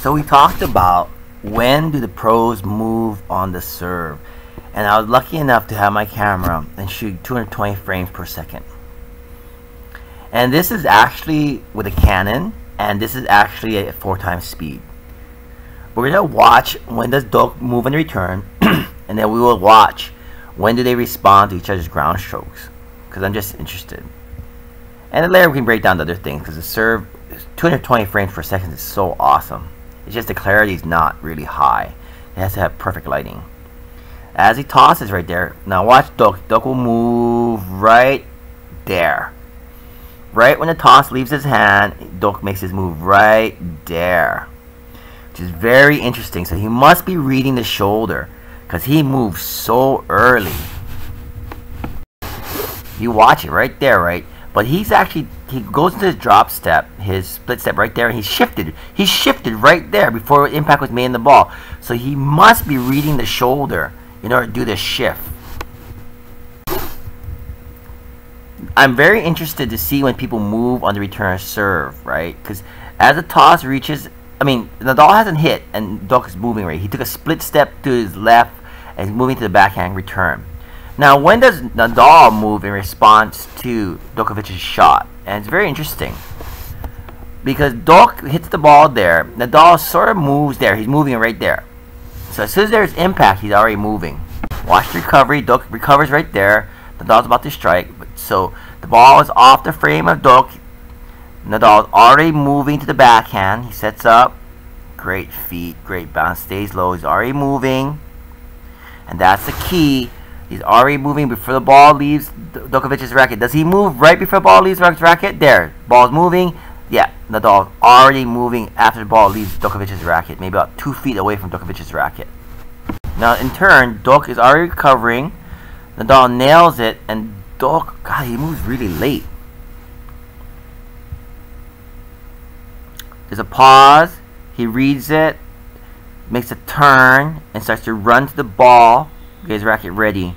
So we talked about when do the pros move on the serve, and I was lucky enough to have my camera and shoot 220 frames per second. And this is actually with a Canon, and this is actually at 4x speed. We're gonna watch when does Djokovic move on the return, and then we will watch when do they respond to each other's ground strokes, because I'm just interested. And then later we can break down the other things, because the serve 220 frames per second is so awesome. It's just the clarity is not really high. It has to have perfect lighting. As he tosses right there, now watch Djokovic. Djokovic will move right there. Right when the toss leaves his hand, Djokovic makes his move right there, which is very interesting. So he must be reading the shoulder, because he moves so early. You watch it right there, right? But he's actually, he goes into his drop step, his split step right there, and he shifted. He shifted right there before impact was made in the ball. So he must be reading the shoulder in order to do this shift. I'm very interested to see when people move on the return serve, right? Because as the toss reaches, Nadal hasn't hit, and Djokovic is moving right. He took a split step to his left, and he's moving to the backhand return. Now, when does Nadal move in response to Djokovic's shot? And it's very interesting, because Djokovic hits the ball there. Nadal sort of moves there. He's moving right there. So as soon as there's impact, he's already moving. Watch the recovery. Djokovic recovers right there. Nadal's about to strike. So the ball is off the frame of Djokovic. Nadal's already moving to the backhand. He sets up. Great feet. Great bounce. Stays low. He's already moving. And that's the key. He's already moving before the ball leaves Djokovic's racket. Does he move right before the ball leaves Djokovic's racket? There. Ball's moving. Yeah. Nadal's already moving after the ball leaves Djokovic's racket. Maybe about 2 feet away from Djokovic's racket. Now, in turn, Djokovic is already recovering. Nadal nails it. And Djokovic, God, he moves really late. There's a pause. He reads it. Makes a turn. And starts to run to the ball. Get his racket ready.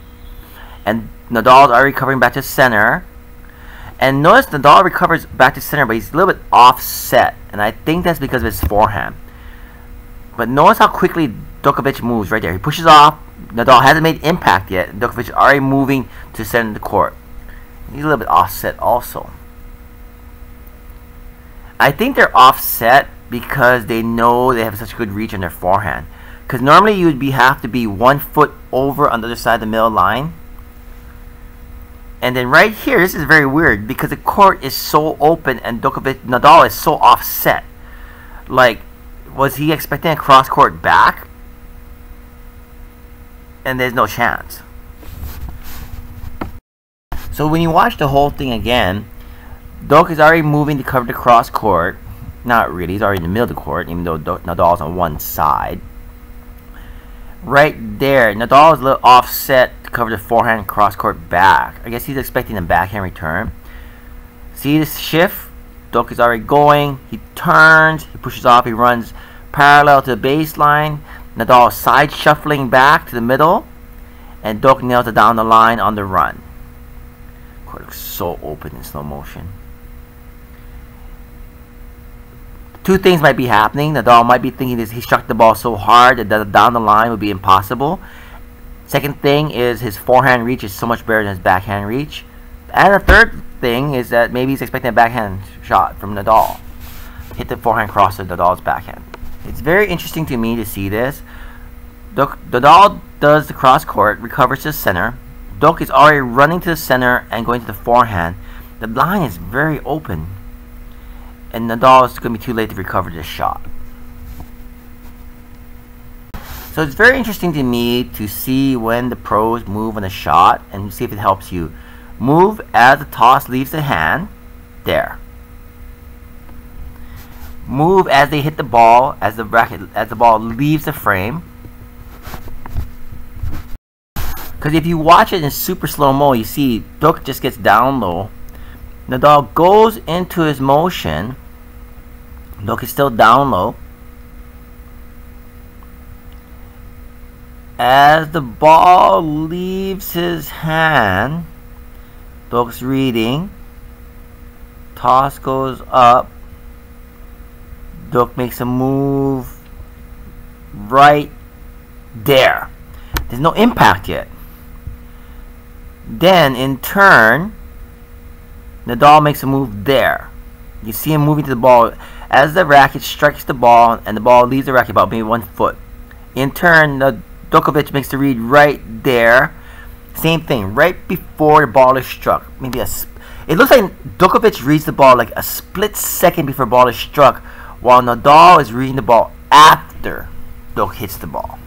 And Nadal's already recovering back to center. And notice Nadal recovers back to center, but he's a little bit offset. And I think that's because of his forehand. But notice how quickly Djokovic moves right there. He pushes off. Nadal hasn't made impact yet. Djokovic is already moving to center of the court. He's a little bit offset also. I think they're offset because they know they have such good reach on their forehand. Because normally you would have to be 1 foot over on the other side of the middle line. And then right here, this is very weird because the court is so open and Nadal is so offset. Like, was he expecting a cross court back? And there's no chance. So when you watch the whole thing again, Djokovic is already moving to cover the cross court. Not really, he's already in the middle of the court, even though Nadal's on one side. Right there, Nadal is a little offset to cover the forehand cross court back. I guess he's expecting a backhand return. See this shift? Djokovic is already going. He turns, he pushes off, he runs parallel to the baseline. Nadal side shuffling back to the middle, and Djokovic nails it down the line on the run. Court looks so open in slow motion. Two things might be happening. Nadal might be thinking that he struck the ball so hard that down the line would be impossible. Second thing is his forehand reach is so much better than his backhand reach. And the third thing is that maybe he's expecting a backhand shot from Nadal. Hit the forehand cross to Nadal's backhand. It's very interesting to me to see this. Nadal does the cross court, recovers to the center. Djokovic is already running to the center and going to the forehand. The line is very open. And Nadal is going to be too late to recover this shot. So it's very interesting to me to see when the pros move on a shot and see if it helps you. Move as the toss leaves the hand. There. Move as they hit the ball, as the ball leaves the frame. Because if you watch it in super slow-mo, you see Djokovic just gets down low. Nadal goes into his motion. Djokovic is still down low. As the ball leaves his hand, Djokovic's reading. Toss goes up. Djokovic makes a move right there. There's no impact yet. Then, in turn, Nadal makes a move there. You see him moving to the ball. As the racket strikes the ball and the ball leaves the racket about maybe 1 foot. In turn, Djokovic makes the read right there. Same thing, right before the ball is struck. Maybe it looks like Djokovic reads the ball like a split second before the ball is struck, while Nadal is reading the ball after Djokovic hits the ball.